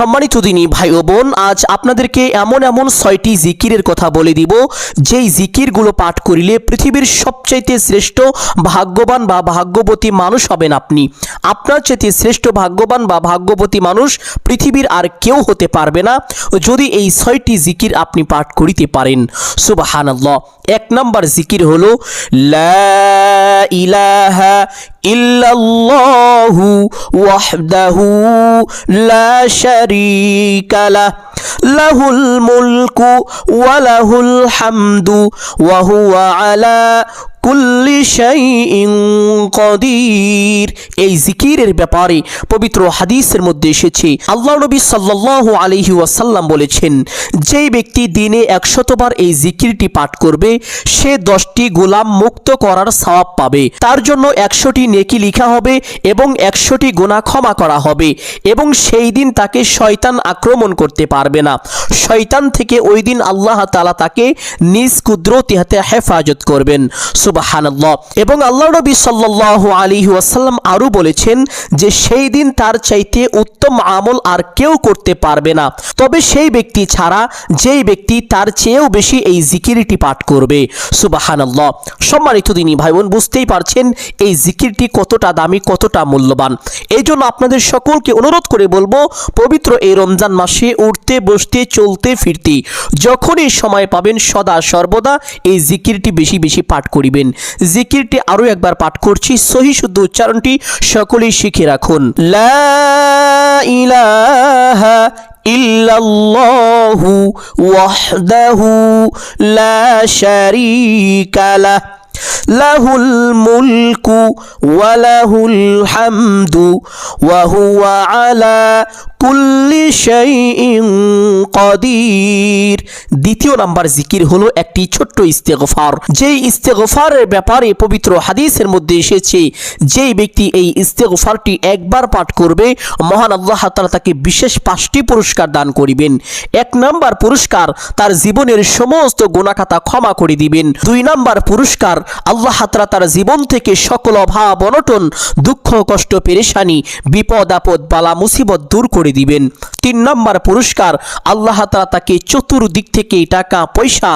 সম্মানিত দিনী ভাই ও বোন, আজ আপনাদেরকে এমন এমন 6টি জিকিরের কথা বলে দিব যেই জিকিরগুলো পাঠ করিলে পৃথিবীর সবচাইতে শ্রেষ্ঠ ভাগ্যবান বা ভাগ্যবতী মানুষ হবেন আপনি। আপনার চাইতে শ্রেষ্ঠ ভাগ্যবান বা ভাগ্যবতী মানুষ পৃথিবীর আর কেউ হতে পারবে না যদি এই 6টি জিকির আপনি পাঠ করিতে পারেন। সুবহানাল্লাহ। 1 নম্বর জিকির হলো লা ইলাহা ইল্লাল্লাহু ওয়াহদাহু লা শারীকা লাহ লাহুল মুলকু ওয়া লাহুল হামদু ওয়া হুয়া আলা কুল্লি শাইইন কাদির। এই জিকিরের ব্যাপারে পবিত্র হাদিসের মধ্যে এসেছে, আল্লাহ নবী সাল্লাল্লাহু আলাইহি ওয়াসাল্লাম বলেছেন, যেই ব্যক্তি দিনে 100 বার এই জিকিরটি পাঠ করবে সে 10টি গোলাম মুক্ত করার সওয়াব পাবে। তার জন্য 100টি নেকি লেখা হবে এবং 100টি গুনাহ ক্ষমা করা হবে এবং সেই দিন তাকে শয়তান আক্রমণ করতে পারবে না। শয়তান থেকে ওই দিন আল্লাহ তাআলা তাকে নিজ কুদরতি হাতে হেফাজত করবেন। সুবহানাল্লাহ। এবং আল্লাহ নবী সাল্লাল্লাহু আলাইহি ওয়াসাল্লাম আরো বলেছেন যে সেই দিন তার চাইতে উত্তম আমল আর কেউ করতে পারবে না, তবে সেই ব্যক্তি ছাড়া যেই ব্যক্তি তার চেয়েও বেশি এই জিকিরটি পাঠ করবে। সুবহানাল্লাহ। সম্মানিত দিনী ভাই বোন, বুঝতেই পারছেন এই জিকিরটি কতটা দামি, কতটা মূল্যবান। এই জন্য আপনাদের সকলকে অনুরোধ করে বলবো, পবিত্র এই রমজান মাসে উঠতে বসতে চলতে ফিরতে যখনই সময় পাবেন সদা সর্বদা এই জিকিরটি বেশি বেশি পাঠ করিবেন। জিকিরটি আরো একবার পাঠ করছি, সহি শুদ্ধ উচ্চারণটি সকলেই শিখে রাখুন। লা ইলাহা ইল্লাল্লাহু ওয়াহদাহু লা শারীকা লাহ লাহুল মুলকু ওয়া লাহুল হামদু ওয়া হুয়া আলা কুল্লি শাইইন কাদির। দ্বিতীয় নাম্বার জিকির হলো একটি ছোট্ট ইস্তেগফার। যেই ইস্তেগফারের ব্যাপারে পবিত্র হাদিসের মধ্যে এসেছে, যেই ব্যক্তি এই ইস্তেগফারটি একবার পাঠ করবে মহান আল্লাহ তাআলা তাকে বিশেষ 5টি পুরস্কার দান করিবেন। 1 নাম্বার পুরস্কার, তার জীবনের সমস্ত গুনাহ খাতা ক্ষমা করে দিবেন। 2 নাম্বার পুরস্কার, আল্লাহ তাআলা তার জীবন থেকে সকল অভাব অনটন দুঃখ কষ্ট পেরেশানি বিপদ আপদ বালা মুসিবত দূর করে দিবেন। 3 নাম্বার পুরস্কার, আল্লাহ তাআলা তাকে চতুর্দিক থেকে টাকা পয়সা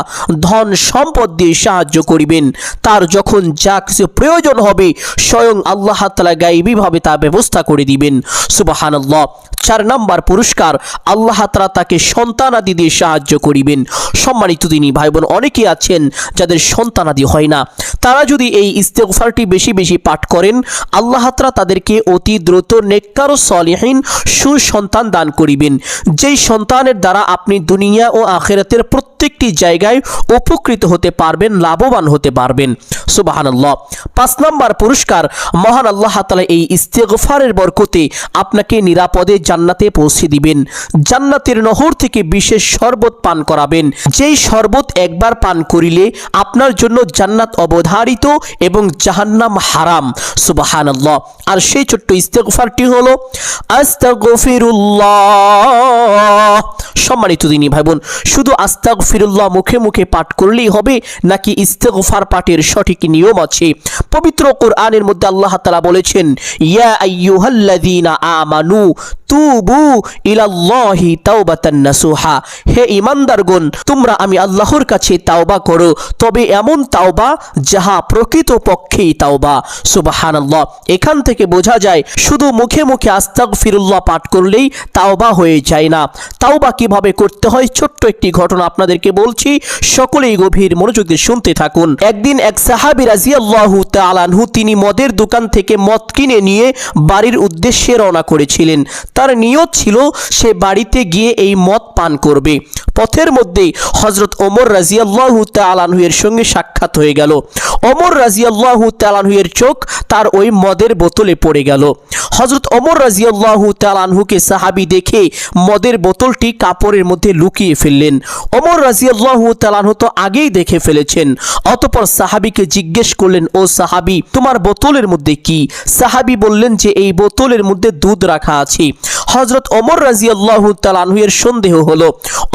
ধন সম্পদ দিয়ে সাহায্য করিবেন। তার যখন যা কিছু প্রয়োজন হবে স্বয়ং আল্লাহ তাআলা গায়বীভাবে তা ব্যবস্থা করে দিবেন। সুবহানাল্লাহ। 4 নাম্বার পুরস্কার, আল্লাহ তাআলা তাকে সন্তানাদি দিয়ে সাহায্য করিবেন। সম্মানিত দিনী ভাই বোন, অনেকে আছেন যাদের সন্তানাদি হয় না, তারা যদি এই ইস্তেগফারটি বেশি বেশি পাঠ করেন আল্লাহ তাআলা তাদেরকে অতি দ্রুত নেককার ও সলিহিন সুসন্তান দান করিবেন, যেই সন্তানের দ্বারা আপনি দুনিয়া ও আখিরাতের প্রত্যেকটি জায়গায় উপকৃত হতে পারবেন, লাভবান হতে পারবেন। সুবহানাল্লাহ। 5 নাম্বার পুরস্কার, মহান আল্লাহ তাআলা এই ইস্তেগফারের বরকতে আপনাকে নিরাপদে জান্নাতে পৌঁছে দিবেন। জান্নাতের নহর থেকে বিশেষ শরবত পান করাবেন, যেই শরবত একবার পান করিলে আপনার জন্য জান্নাত অবধারিত এবং জাহান্নাম হারাম। সুবহানাল্লাহ। আর সেই ছোট্ট ইস্তেগফারটি হলো আস্তাগফিরুল্লাহ। সম্মানিত দিনী ভাই বোন, শুধু আস্তাগফিরুল্লাহ মুখে মুখে পাঠ করলেই হবে নাকি ইস্তেগফার পাঠের সঠিক নিয়ম আছে? পবিত্র কোরআনের মধ্যে আল্লাহ তাআলা বলেছেন, ইয়া আইয়ুহাল্লাযীনা আমানু তুবু ইলাল্লাহি তাওবাতান নাসুহা। হে ঈমানদারগণ, তোমরা আমি আল্লাহর কাছে তাওবা করো, তবে এমন তাওবা যাহা প্রকৃতপক্ষেই তাওবা। সুবহানাল্লাহ। এখান থেকে বোঝা যায় শুধু মুখে মুখে আস্তাগফিরুল্লাহ পাঠ করলেই তাওবা হয়ে যায় না। তাওবা কিভাবে করতে হয় ছোট্ট একটি ঘটনা আপনাদেরকে বলছি, সকলেই গভীর মনোযোগ দিয়ে শুনতে থাকুন। একদিন এক সাহাবী রাদিয়াল্লাহু তাআলা আনহু তিনি মদের দোকান থেকে মদ কিনে নিয়ে বাড়ির উদ্দেশ্যে রওনা করেছিলেন। তার নিয়ত ছিল সে বাড়িতে গিয়ে এই মদ পান করবে। পথের মধ্যে হযরত ওমর রাদিয়াল্লাহু তাআলা আনহু এর সঙ্গে সাক্ষাৎ হয়ে গেল। ওমর রাদিয়াল্লাহু তাআলা আনহু এর চোখ তার ওই মদের বোতলে পড়ে গেল। হযরত ওমর রাদিয়াল্লাহু তাআলা আনহুকে সাহাবী দেখে মদের বোতলটি কাপড়ের মধ্যে লুকিয়ে ফেললেন। ওমর রাদিয়াল্লাহু তাআলা আনহু তো আগেই দেখে ফেলেছেন। অতঃপর সাহাবীকে জিজ্ঞেস করলেন, ও সাহাবী, তোমার বোতলের মধ্যে কি? সাহাবী বললেন যে এই বোতলের মধ্যে দুধ রাখা আছে। হযরত ওমর রাদিয়াল্লাহু তাআলা আনহু এর সন্দেহ হলো।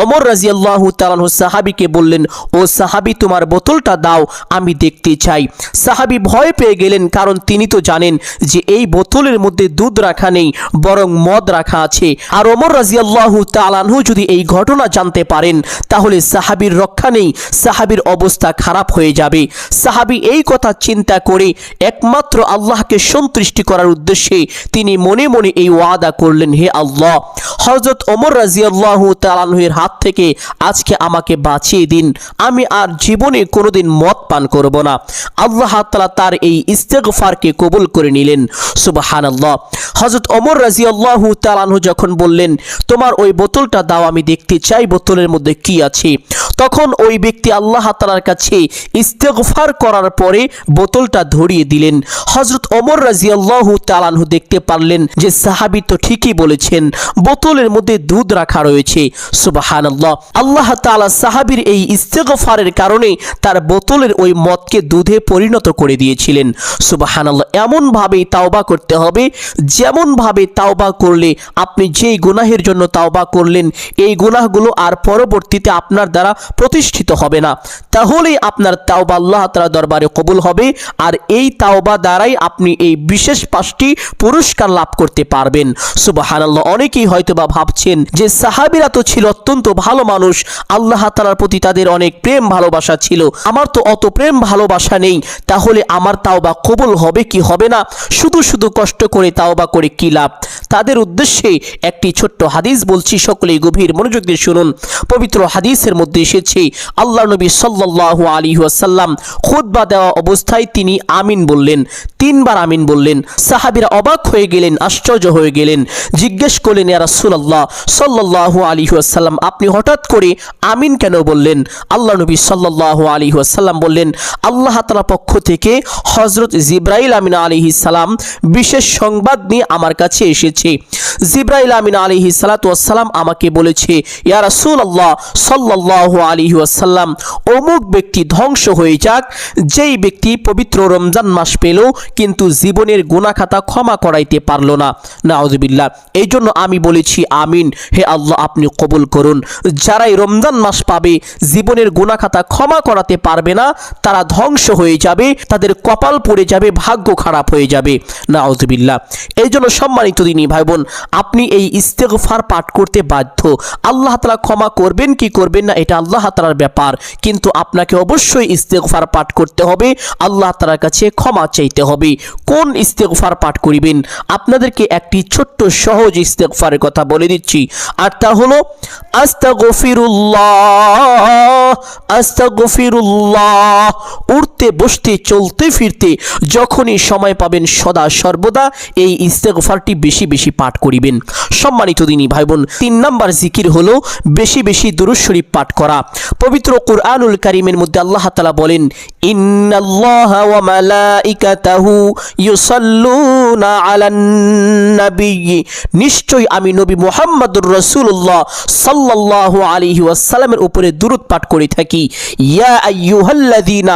ওমর রাদিয়াল্লাহু তাআলা আনহু সাহাবীকে বললেন, ও সাহাবী, তোমার বোতলটা দাও, আমি দেখতে চাই। সাহাবী ভয় পেয়ে গেলেন, কারণ তিনি তো জানেন যে এই বোতলের মধ্যে দুধ রাখা নেই, বরং মদ রাখা আছে। আর ওমর রাদিয়াল্লাহু তাআলা আনহু যদি এই ঘটনা জানতে পারেন তাহলে সাহাবীর রক্ষা নেই, সাহাবীর অবস্থা খারাপ হয়ে যাবে। সাহাবী এই কথা চিন্তা করে একমাত্র আল্লাহকে সন্তুষ্টি করার উদ্দেশ্যে তিনি মনে মনে এই ওয়াদা করলেন, হে আল্লাহ, হযরত ওমর রাদিয়াল্লাহু তাআলা আনহুর হাত থেকে আজকে আমাকে বাঁচিয়ে দিন, আমি আর জীবনে কোনোদিন মদ পান করব না। আল্লাহ তাআলা তার এই ইস্তেগফারকে কবুল করে নিলেন। সুবহানাল্লাহ। হযরত ওমর রাদিয়াল্লাহু তাআলা আনহু যখন বললেন, তোমার ওই বোতলটা দাও, আমি দেখতে চাই বোতলের মধ্যে কি আছে, তখন ওই ব্যক্তি আল্লাহ তাআলার কাছে ইস্তেগফার করার পরে বোতলটা ধরিয়ে দিলেন। হযরত ওমর রাদিয়াল্লাহু তাআলা আনহু দেখতে পারলেন যে সাহাবী তো ঠিকই বলেছেন, বোতলের মধ্যে দুধ রাখা রয়েছে। সুবহানাল্লাহ। আল্লাহ তাআলা সাহাবীর এই ইস্তেগফারের কারণে তার বোতলের ওই মদকে দুধে পরিণত করে দিয়েছিলেন। সুবহানাল্লাহ। এমন ভাবেই তাওবা করতে হবে, যেমন ভাবে তাওবা করলে আপনি যেই গুনাহের জন্য তাওবা করলেন এই গুনাহগুলো আর পরবর্তীতে আপনার দ্বারা প্রতিষ্ঠিত হবে না, তাহলেই আপনার তাওবা আল্লাহ তাআলার দরবারে কবুল হবে। আর এই তাওবা দ্বারাই আপনি এই বিশেষ 5টি পুরস্কার লাভ করতে পারবেন। সুবহানাল্লাহ। অনেকেই হয়তোবা ভাবছেন যে সাহাবীরা তো ছিল অত্যন্ত ভালো মানুষ, আল্লাহ তাআলার প্রতি তাদের অনেক প্রেম ভালোবাসা ছিল, আমার তো অত প্রেম ভালোবাসা নেই, তাহলে আমার তাওবা কবুল হবে কি হবে না, শুধু শুধু কষ্ট করে তাওবা করে কি লাভ। তাদের উদ্দেশ্যে একটি ছোট্ট হাদিস বলছি, সকলেই গভীর মনোযোগ দিয়ে শুনুন। পবিত্র হাদিসের মধ্যে এসেছে আল্লাহ নবী সাল্লাল্লাহু আলাইহি ওয়াসাল্লাম খুতবা দেওয়া অবস্থায় তিনি আমিন বললেন, 3 বার আমিন বললেন। সাহাবীরা অবাক হয়ে গেলেন, আশ্চর্য হয়ে গেলেন, জিজ্ঞেস করলেন, ইয়া রাসূলুল্লাহ সাল্লাল্লাহু আলাইহি ওয়াসাল্লাম, আপনি হঠাৎ করে আমিন কেন বললেন? আল্লাহ নবী সাল্লাল্লাহু আলাইহি ওয়াসাল্লাম বললেন, আল্লাহ তাআলার পক্ষ থেকে হযরত জিবরাইল আমিন আলাইহিস সালাম বিশেষ সংবাদ নিয়ে আমার কাছে এসেছে। জিবরাইল আমিন আলাইহিস সালাতু ওয়াস সালাম আমাকে বলেছে, ইয়া রাসূলুল্লাহ সাল্লাল্লাহু আলাইহি ওয়াসাল্লাম, অমুক ব্যক্তি ধ্বংস হয়ে যাক যেই ব্যক্তি পবিত্র রমজান মাস পেল কিন্তু জীবনের গুনাহ খাতা ক্ষমা করাইতে পারল না। নাউযুবিল্লাহ। এই জন্য আমি বলেছি আমিন, হে আল্লাহ আপনি কবুল করুন। যারাই রমজান মাস পাবে জীবনের গুনাহ খাতা ক্ষমা করাতে পারবে না, তারা ধ্বংস হয়ে যাবে, তাদের কপাল পড়ে যাবে, ভাগ্য খারাপ হয়ে যাবে। নাউযুবিল্লাহ। এই জন্য সম্মানিত দিনী ভাই বোন, আপনি এই ইস্তেগফার পাঠ করতে বাধ্য। আল্লাহ তাআলা ক্ষমা করবেন কি করবেন না এটা আল্লাহ তাআলার ব্যাপার, কিন্তু আপনাকে অবশ্যই ইস্তেগফার পাঠ করতে হবে, আল্লাহ তাআলার কাছে ক্ষমা চাইতে হবে। কোন ইস্তেগফার পাঠ করিবেন? আপনাদেরকে একটি ছোট্ট সহজ ইস্তেগফারের কথা বলে দিচ্ছি, আর তা হলো আস্তাগফিরুল্লাহ আস্তাগফিরুল্লাহ। উঠতে বসতে চলতে ফিরতে যখনই সময় পাবেন সদা সর্বদা এই ইস্তেগফারটি বেশি বেশি পাঠ করিবেন। সম্মানিত দিনী ভাই বোন, 3 নাম্বার জিকির হলো বেশি বেশি দুরূদ শরীফ পাঠ করা। পবিত্র কুরআনুল কারীমের মধ্যে আল্লাহ তাআলা বলেন, ইন্নাল্লাহা ওয়া মালাইকাতাহু ইউসাল্লুনা আলান নবী, নিশ্চয়ই আমি নবী মুহাম্মদুর রাসূলুল্লাহ সাল্লাল্লাহু আলাইহি ওয়াসাল্লামের উপরে দুরূদ পাঠ করে থাকি। ইয়া আইয়ুহাল্লাযীনা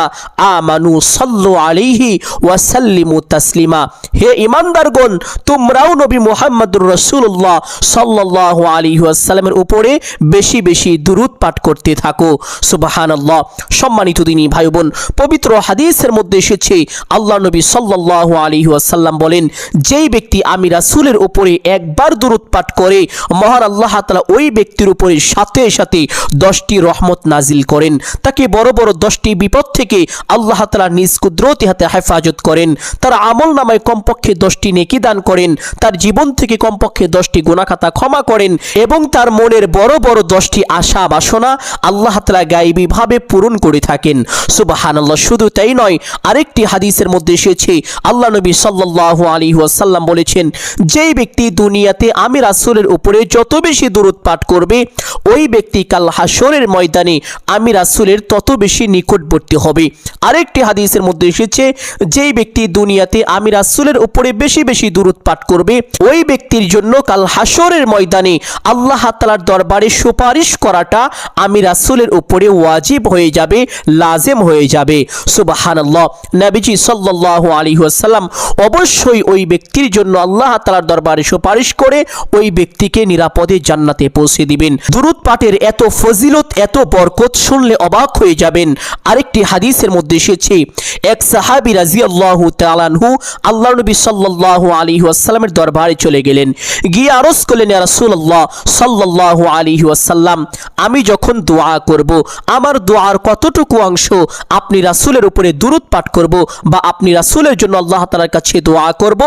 আমানু সাল্লু আলাইহি ওয়া সাল্লিমু তাসলিমা। হে ঈমানদারগণ, তোমরাও নবী মুহাম্মদুর রাসূলুল্লাহ সাল্লাল্লাহু আলাইহি ওয়াসাল্লামের উপরে বেশি বেশি দুরূদ পাঠ করতে থাকো। সুবহানাল্লাহ। সম্মানিত দিনী ভাই বোন, পবিত্র হাদিসের মধ্যে এসেছে আল্লাহ নবী সাল্লাল্লাহু আলাইহি ওয়াসাল্লাম বলেন, যেই ব্যক্তি আমি রাসূলের উপরে একবার দুরূদ পাঠ করে মহান আল্লাহ তাআলা ওই ব্যক্তির উপরে সাথে সাথে 10টি রহমত নাজিল করেন, তাকে বড় বড় 10টি বিপদ থেকে আল্লাহ তাআলা নিজ কুদরতি হাতে হেফাজত করেন, তার আমল নামায় কমপক্ষে 10টি নেকি দান করেন, তার জীবন থেকে কমপক্ষে 10টি গুনাহ খাতা ক্ষমা করেন এবং তার মনের বড় বড় 10টি আশা বাসনা আল্লাহ তাআলা গায়বী ভাবে পূরণ করে থাকেন। সুবহানাল্লাহ। শুধু তাই নয়, আরেকটি হাদিসের মধ্যে এসেছে আল্লাহ নবী সাল্লাল্লাহু আলাইহি ওয়াসাল্লাম বলেছেন, যেই ব্যক্তি দুনিয়াতে আমি রাসূলের উপরে যত বেশি দুরূদ পাঠ করবে ওই ব্যক্তি কাল হাসরের ময়দানে আমি রাসূলের তত বেশি নিকটবর্তী হবে। আরেকটি হাদিসের মধ্যে এসেছে, যেই ব্যক্তি দুনিয়াতে আমি রাসূলের উপরে বেশি বেশি দুরূদ পাঠ করবে ওই ব্যক্তির জন্য কাল হাসরের ময়দানে আল্লাহ তাআলার দরবারে সুপারিশ করাটা আমি রাসূলের উপরে ওয়াজিব হয়ে যাবে, লাজিম হয়ে যাবে। সুবহানাল্লাহ। নবীজি সাল্লাল্লাহু আলাইহি ওয়াসাল্লাম অবশ্যই ওই ব্যক্তির জন্য আল্লাহ তাআলার দরবারে সুপারিশ করে ওই ব্যক্তিকে নিরাপদে জান্নাতে পৌঁছে দিবেন। দুরূদ পাঠের এত ফজিলত, এত বরকত শুনলে অবাক হয়ে যাবেন। আরেকটি হাদিসের মধ্যে এসেছে, এক সাহাবী রাদিয়াল্লাহু তাআলা আনহু আল্লাহর নবী সাল্লাল্লাহু আলাইহি ওয়াসাল্লামের দরবারে চলে গেলেন। গিয়ে আরজ করলেন, ইয়া রাসূলুল্লাহ সাল্লাল্লাহু আলাইহি ওয়াসাল্লাম, আমি যখন দোয়া করব, আমার দোয়ার কতটুকু অংশ আপনি রাসূলের উপরে দুরূদ পাঠ করব বা আপনি রাসূলের জন্য আল্লাহ তাআলার কাছে দোয়া করব?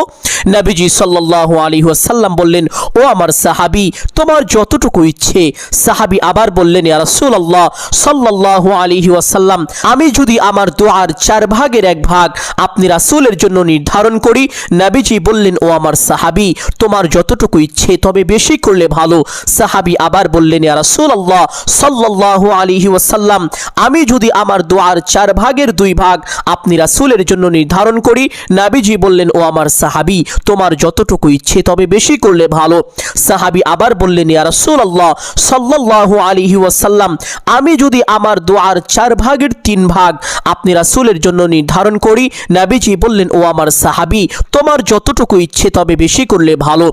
নবীজি সাল্লাল্লাহু আলাইহি ওয়াসাল্লাম বললেন, ও আমার সাহাবী, তোমার যতটুকু ইচ্ছে। সাহাবী আবার বললেন, ইয়া রাসূলুল্লাহ সাল্লাল্লাহু আলাইহি ওয়াসাল্লাম, আমি যদি আমার দোয়ার 4 ভাগের 1 ভাগ আপনি রাসূলের জন্য নির্ধারণ করি? নবীজি বললেন, ও আমার সাহাবী, তোমার যতটুকু ইচ্ছে, তবে বেশি করলে ভালো। সাহাবী আবার বললেন, ইয়া রাসূলুল্লাহ সাল্লাল্লাহু আলাইহি ওয়াসাল্লাম, আমি যদি আমার দোয়ার 4 ভাগের 2 ভাগ আপনি রাসূলের জন্য নির্ধারণ করি? নবীজি বললেন, ও আমার সাহাবী, তোমার যতটুকু ইচ্ছে, তবে বেশি করলে ভালো। সাহাবী আবার বললেন, ইয়া রাসূলুল্লাহ সাল্লাল্লাহু আলাইহি ওয়াসাল্লাম, আমি যদি আমার দোয়ার 4 ভাগের 3 ভাগ আপনি রাসূলের জন্য নির্ধারণ করি? নবীজি বললেন, ও আমার সাহাবী, তোমার যতটুকু ইচ্ছে, তবে বেশি করলে ভালো।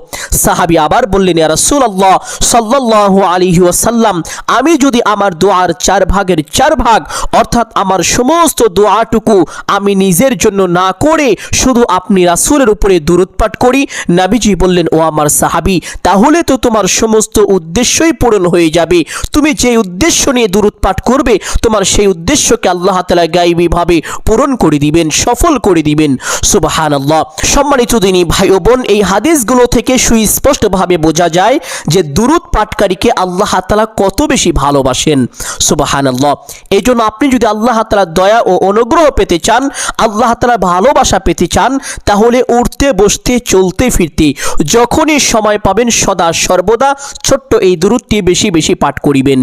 সাহাবী আবার বললেন, ইয়া রাসূলুল্লাহ সাল্লাল্লাহু আলাইহি ওয়াসাল্লাম, আমি যদি আমার দোয়ার 4 ভাগের 4 ভাগ অর্থাৎ আমার সমস্ত দোয়াটুকু আমি নিজের জন্য না করে শুধু আপনি রাসূলের উপরে দুরূদ পাঠ করি? নবীজি বললেন, ও আমার সাহাবী, তাহলে তো তোমার সমস্ত উদ্দেশ্যই পূরণ হয়ে যাবে। তুমি যে উদ্দেশ্য নিয়ে দুরূদ পাঠ করবে, তোমার সেই উদ্দেশ্যকে আল্লাহ তাআলা গায়বীভাবে পূরণ করে দিবেন, সফল করে দিবেন। সুবহানাল্লাহ। সম্মানিত দিনী ভাই ও বোন, এই হাদিসগুলো থেকে সুস্পষ্টভাবে বোঝা যায় যে দুরূদ পাঠকারীকে আল্লাহ তাআলা কত বেশি ভালোবাসেন। সুবহানাল্লাহ। এই জন্য আপনি যদি আল্লাহ তাআলার দয়া ও অনুগ্রহ পেতে চান, আল্লাহ তাআলার ভালোবাসা পেতে চান, তাহলে উঠতে বসতে চলতে ফিরতে যখনই সময় পাবেন সদা সর্বদা ছোট্ট এই দুরূদটি বেশি বেশি পাঠ করিবেন।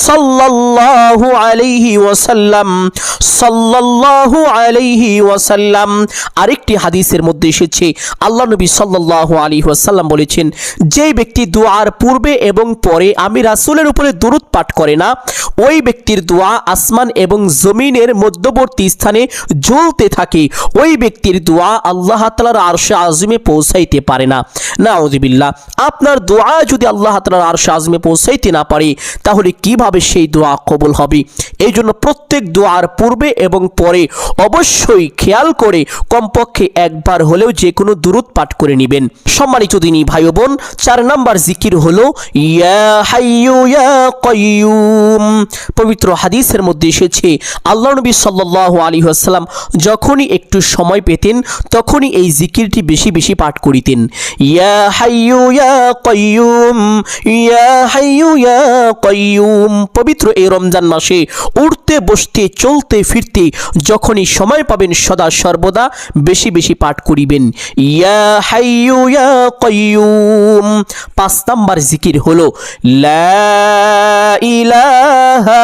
সাল্লাল্লাহু আলাইহি ওয়াসাল্লাম, সাল্লাল্লাহু আলাইহি ওয়াসাল্লাম। আরেকটি হাদিসের মধ্যে এসেছে, আল্লাহ নবী সাল্লাল্লাহু আলাইহি ওয়াসাল্লাম বলেছেন, যে ব্যক্তি দোয়ার পূর্বে এবং পরে আমি রাসূলের উপরে দুরূদ পাঠ করে না, ওই ব্যক্তির দোয়া আসমান এবং জমিনের মধ্যবর্তী স্থানে ঝুলতে থাকে। ওই ব্যক্তির দোয়া আল্লাহ তাআলার আরশে আযমে পৌঁছাইতে পারে না। নাউযুবিল্লাহ। আপনার দোয়া যদি আল্লাহ তাআলার আরশে আযমে পৌঁছাইতে না পারে, তাহলে কিভাবে সেই দোয়া কবুল হবে? এই জন্য প্রত্যেক দোয়ার পূর্বে এবং পরে অবশ্যই খেয়াল করে কমপক্ষে একবার হলেও যে কোনো দুরূদ পাঠ করে নেবেন। সম্মানিত দিনী ভাই ও বোন, 4 নম্বর জিকির হলো ইয়া হাইয়ু ইয়া কাইয়ুম। পবিত্র হাদিসের মধ্যে এসেছে, আল্লাহ নবী সাল্লাল্লাহু আলাইহি ওয়াসাল্লাম যখনই একটু সময় পেতেন তখনই এই জিকিরটি বেশি বেশি পাঠ করিতেন। ইয়া হাইয়ু ইয়া কাইয়ুম, ইয়া হাইয়ু ইয়া কাইয়ুম। পবিত্র এই রমজান মাসে উঠতে বসতে চলতে ফিরতে যখনই সময় পাবেন সদা সর্বদা বেশি বেশি পাঠ করিবেন ইয়া হাইয়ু ইয়া কাইয়ুম। 5 নম্বর জিকির হলো লা ইলাহা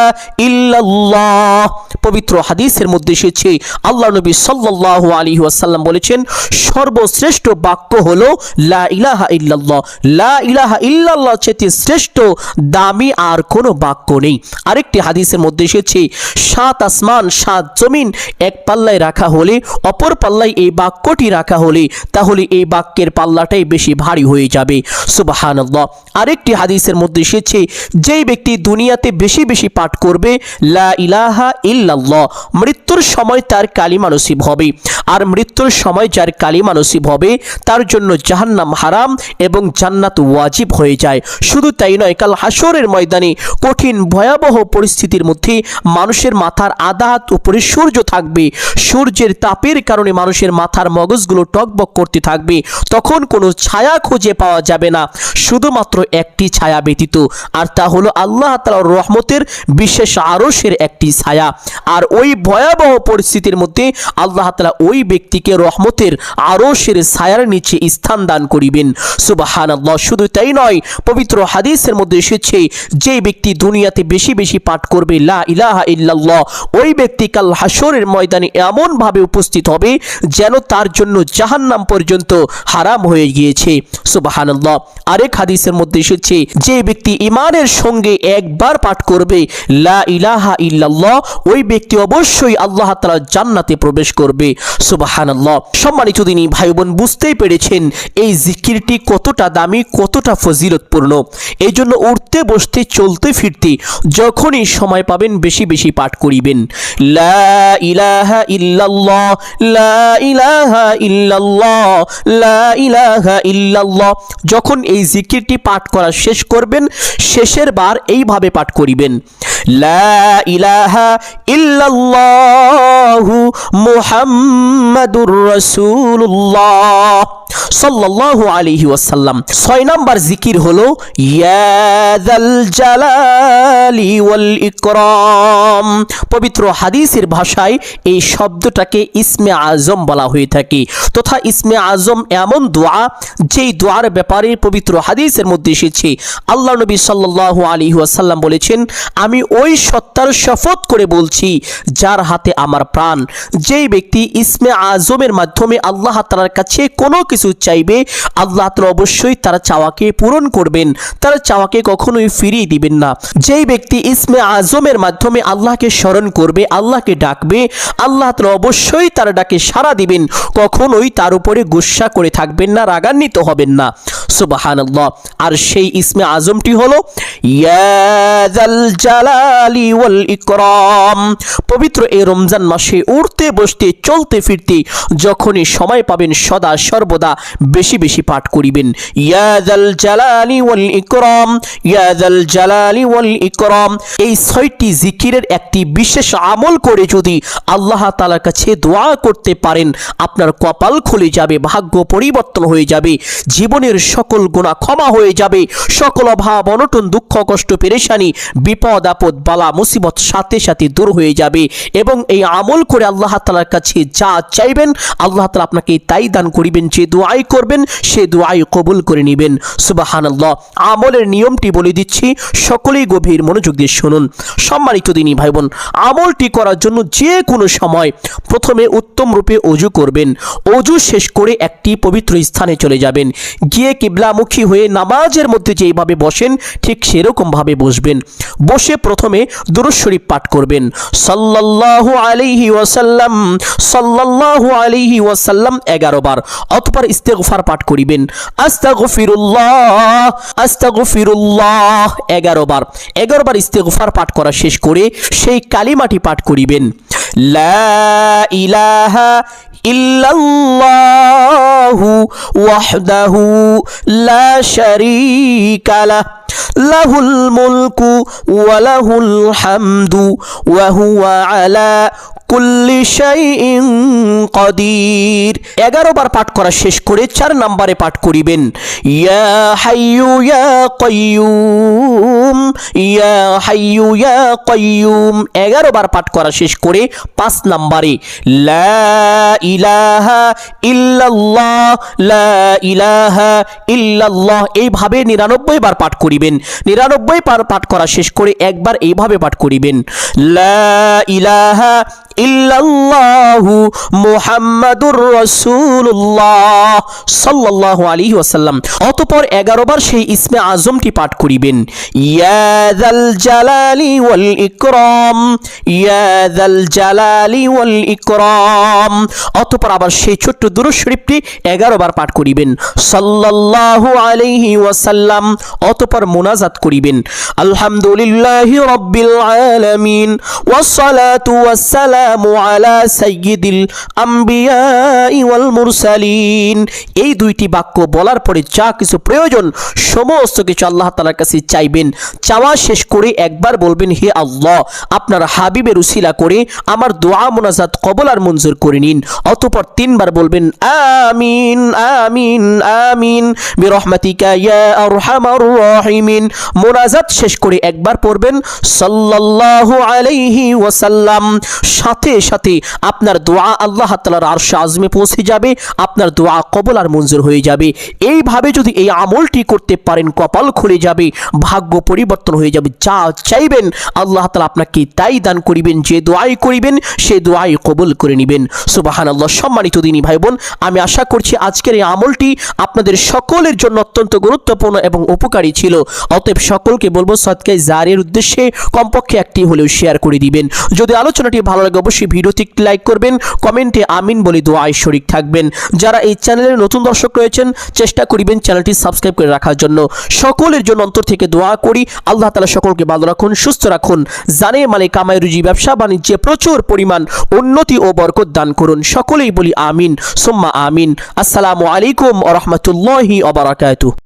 ইল্লাল্লাহ। পবিত্র হাদিসের মধ্যে এসেছে, আল্লাহ নবী সাল্লাল্লাহু আলাইহি ওয়াসাল্লাম বলেছেন, সর্বশ্রেষ্ঠ বাক্য হলো লা ইলাহা ইল্লাল্লাহ। লা ইলাহা ইল্লাল্লাহ চেয়ে শ্রেষ্ঠ দামি আর কোনো বাক্য নেই। আরেকটি হাদিসের মধ্যে এসেছে, 7 আসমান 7 জমিন এক পাল্লায় রাখা হলে, অপর পাল্লায় এই বাক্যটি রাখা হলে, তাহলে এই বাক্যের পাল্লাটাই বেশি ভারী হয়ে যাবে। সুবহানাল্লাহ। আরেকটি হাদিসের মধ্যে এসেছে, যেই ব্যক্তি দুনিয়াতে বেশি বেশি পাঠ করবে লা ইলাহা ইল্লাল্লাহ, মৃত্যুর সময় তার কালিমা নসিব হবে। আর মৃত্যুর সময় যার কালিমা নসিব হবে তার জন্য জাহান্নাম হারাম এবং জান্নাত ওয়াজিব হয়ে যায়। শুধু তাই নয়, কাল হাসরের ময়দানে কঠিন ভয়াবহ পরিস্থিতির মধ্যে মানুষের মাথার আধা হাত উপরে সূর্য থাকবে। সূর্যের তাপের কারণে মানুষের মাথার মগজগুলো টকবক করতে থাকবে। তখন কোনো ছায়া খুঁজে পাওয়া যাবে না, শুধুমাত্র একটি ছায়া ব্যতীত, আর তা হলো আল্লাহ তাআলার রহমতের বিশেষ আরশের একটি ছায়া। আর ওই ভয়াবহ পরিস্থিতির মধ্যে আল্লাহ তাআলা ওই ব্যক্তিকে রহমতের আরশের ছায়ার নিচে স্থান দান করিবেন। সুবহানাল্লাহ। শুধু তাই নয়, পবিত্র হাদিসের মধ্যে এসেছে, যে ব্যক্তি দুনিয়াতে বেশি বেশি পাঠ করবে লা ইলাহা ইল্লাল্লাহ, ওই ব্যক্তি কাল হাসরের ময়দানে এমন ভাবে উপস্থিত হবে যেন তার জন্য জাহান্নাম পর্যন্ত হারাম হয়ে গিয়েছে। সুবহানাল্লাহ। আরেক হাদিসের মধ্যে এসেছে, যে ব্যক্তি ঈমানের সঙ্গে একবার পাঠ করবে লা ইলাহা ইল্লাল্লাহ, ওই ব্যক্তি অবশ্যই আল্লাহ তাআলার জান্নাতে প্রবেশ করবে। সুবহানাল্লাহ। সম্মানিত দিনী ভাই বোন, বুঝতেই পেরেছেন এই জিকিরটি কতটা দামি দামি, কতটা ফজিলতপূর্ণ। এই জন্য উঠতে বসতে চলতে ফিরতে যখনই সময় পাবেন বেশি বেশি পাঠ করিবেন। লা ইলাহা ইল্লাল্লাহ, লা ইলাহা ইল্লাল্লাহ, লা ইলাহা ইল্লাল্লাহ। যখন এই জিকিরটি পাঠ করা শেষ করবেন, শেষের বার এইভাবে পাঠ করিবেন, লা ইলাহা ইল্লাল্লাহু মুহাম্মাদুর রাসূলুল্লাহ সাল্লাল্লাহু আলাইহি ওয়াসাল্লাম। 6 নাম্বার জিকির হলো ইয়া যাল জালালি ওয়াল ইকরাম। পবিত্র হাদিসের ভাষায় এই শব্দটাকে ইসমে আজম বলা হয়ে থাকে, তথা ইসমে আজম এমন দোয়া যেই দোয়ার ব্যাপারে পবিত্র হাদিসের মধ্যে এসেছে, আল্লাহ নবী সাল্লাল্লাহু আলাইহি ওয়াসাল্লাম বলেছেন, আমি ওই সত্তার শপথ করে বলছি যার হাতে আমার প্রাণ, যেই ব্যক্তি ইসমে আজমের মাধ্যমে আল্লাহ তাআলার কাছে কোনো কিছু চাইবে, আল্লাহ তাআলা অবশ্যই তার চাওয়াকে পূরণ করবেন, তার চাওয়াকে কখনোই ফিরিয়ে দিবেন না। যেই ব্যক্তি ইসমে আজমের মাধ্যমে আল্লাহকে স্মরণ করবে, আল্লাহকে ডাকবে, আল্লাহ তাআলা অবশ্যই তার ডাকে সাড়া দিবেন, কখনোই তার উপরে গুসা করে থাকবেন না, রাগান্বিত হবেন না। সুবহানাল্লাহ। আর সেই ইসমে আজমটি হলো ইয়া যাল জালালি ওয়াল ইকরাম। পবিত্র এই রমজান মাসে উঠতে বসতে চলতে ফিরতে যখনই সময় পাবেন সদা সর্বদা বেশি বেশি পাঠ করিবেন, ইয়া যাল জালালি ওয়াল ইকরাম, ইয়া যাল জালালি ওয়াল ইকরাম। এই 6টি জিকিরের একটি বিশেষ আমল করে যদি আল্লাহ তাআলার কাছে দোয়া করতে পারেন, আপনার কপাল খুলে যাবে, ভাগ্য পরিবর্তন হয়ে যাবে, জীবনের সকল গুনাহ ক্ষমা হয়ে যাবে, সকল অভাব অনটন দুঃখ কষ্ট পেরেশানি বিপদ আপদ বালা মুসিবত সাথে সাথে দূর হয়ে যাবে। এবং এই আমল করে আল্লাহ তাআলার কাছে যা চাইবেন আল্লাহ তাআলা আপনাকে তাই দান করিবেন। যে দোয়াই করবেন সে দোয়াই কবুল করে নেবেন। সুবহানাল্লাহ। আমলের নিয়মটি বলে দিচ্ছি, সকলেই গভীর মনোযোগ দিয়ে শুনুন। সম্মানিত দিনী ভাই বোন, আমলটি করার জন্য যে কোনো সময় প্রথমে উত্তম রূপে ওযু করবেন। ওযু শেষ করে একটি পবিত্র স্থানে চলে যাবেন, গিয়ে কিবলামুখী হয়ে নামাজের মধ্যে যেভাবে বসেন ঠিক সেরকম ভাবে বসবেন। বসে প্রথমে দুরূদ শরীফ পাঠ করবেন, সাল্লাল্লাহু আলাইহি ওয়াসাল্লাম, সাল্লাল্লাহু আলাইহি ওয়াসাল্লাম 11 বার। অতঃপর ইস্তিগফার পাঠ করিবেন, আস্তাগফিরুল্লাহ, আস্তাগফিরুল্লাহ 11 বার। 11 বার ইস্তিগফার পাঠ করা শেষ করে সেই কালিমাটি পাঠ করিবেন, লা ইলাহা ইল্লাল্লাহু ওয়াহদাহু লা শারীকা লাহ, লাহুল মুলকু ওয়া লাহুল হামদু ওয়া হুয়া আলা কুল্লি শাইইন কাদির। 11 বার পাঠ করা শেষ করে 4 নম্বরে পাঠ করিবেন, ইয়া হাইয়ু ইয়া কাইয়ুম, ইয়া হাইয়ু ইয়া কাইয়ুম। 11 বার পাঠ করা শেষ করে 5 নম্বরে লা ইলাহা ইল্লাল্লাহ, লা ইলাহা ইল্লাল্লাহ এইভাবে 99 বার পাঠ করিবেন। 99 বার পাঠ করা শেষ করে একবার এইভাবে পাঠ করিবেন, লা ইলাহা ইল্লাল্লাহু মুহাম্মাদুর রাসূলুল্লাহ সাল্লাল্লাহু আলাইহি ওয়াসাল্লাম। অতঃপর 11 বার সেই ইসমে আজমটি পাঠ করিবেন, ইয়া যাল জালালি ওয়াল ইকরাম, ইয়া যাল জালালি ওয়াল ইকরাম। অতঃপর আবার সেই ছোট্ট দুরূদ শরীফটি 11 বার পাঠ করিবেন, সাল্লাল্লাহু আলাইহি ওয়াসাল্লাম। অতঃপর মুনাজাত করিবেন, আলহামদুলিল্লাহি রাব্বিল আলামিন ওয়াসসালাতু ওয়াসসালামু আলা সাইয়্যিদিল আম্বিয়া ওয়াল মুরসালিন। এই 2টি বাক্য বলার পরে যা কিছু প্রয়োজন সমস্ত কিছু আল্লাহ তাআলার কাছে চাইবেন। চাওয়া শেষ করে একবার বলবেন, হে আল্লাহ, আপনার হাবিবের উসিলা করে আমার দোয়া মুনাজাত কবুল আর মঞ্জুর করে নিন। অতঃপর 3 বার বলবেন, আমিন আমিন আমিন বিরহমাতিকা ইয়া আরহামার রাহিমিন। মুনাজাত শেষ করে একবার পড়বেন, সাল্লাল্লাহু আলাইহি ওয়াসাল্লাম। সাথে সাথে আপনার দোয়া আল্লাহ তাআলার আরশে আযমে পৌঁছে যাবে, আপনার দোয়া কবুল আর মঞ্জুর হয়ে যাবে। এইভাবে যদি এই আমলটি করতে পারেন, কপাল খুলে যাবে, ভাগ্য পরিবর্তন হয়ে যাবে, যা চাইবেন আল্লাহ তাআলা আপনাকে তাই দান করিবেন। যে দোয়াই করিবেন সে দোয়াই কবুল করে নেবেন। সুবহানাল্লাহ। সম্মানিত দিনী ভাই বোন, আমি আশা করছি আজকের এই আমলটি আপনাদের সকলের জন্য অত্যন্ত গুরুত্বপূর্ণ এবং উপকারী ছিল। অতএব সকলকে বলবো সদকায়ে জারিয়ার উদ্দেশ্যে কমপক্ষে একটি হলেও শেয়ার করে দিবেন। যদি আলোচনাটি ভালো লাগে অবশ্যই ভিডিওতে একটি লাইক করবেন, কমেন্টে আমিন বলে দোয়ায় শরীক থাকবেন। যারা এই চ্যানেলের নতুন দর্শক রয়েছেন চেষ্টা করিবেন চ্যানেলটি সাবস্ক্রাইব করে রাখার জন্য। সকলের জন্য অন্তর থেকে দোয়া করি, আল্লাহ তাআলা সকলকে ভালো রাখুন, সুস্থ রাখুন, জানে মালে কামাই রুজি ব্যবসা বাণিজ্যে প্রচুর পরিমাণ উন্নতি ও বরকত দান করুন। সকলেই বলি আমিন সুম্মা আমিন। আসসালামু আলাইকুম ওয়া রাহমাতুল্লাহি ওয়া বারাকাতুহু।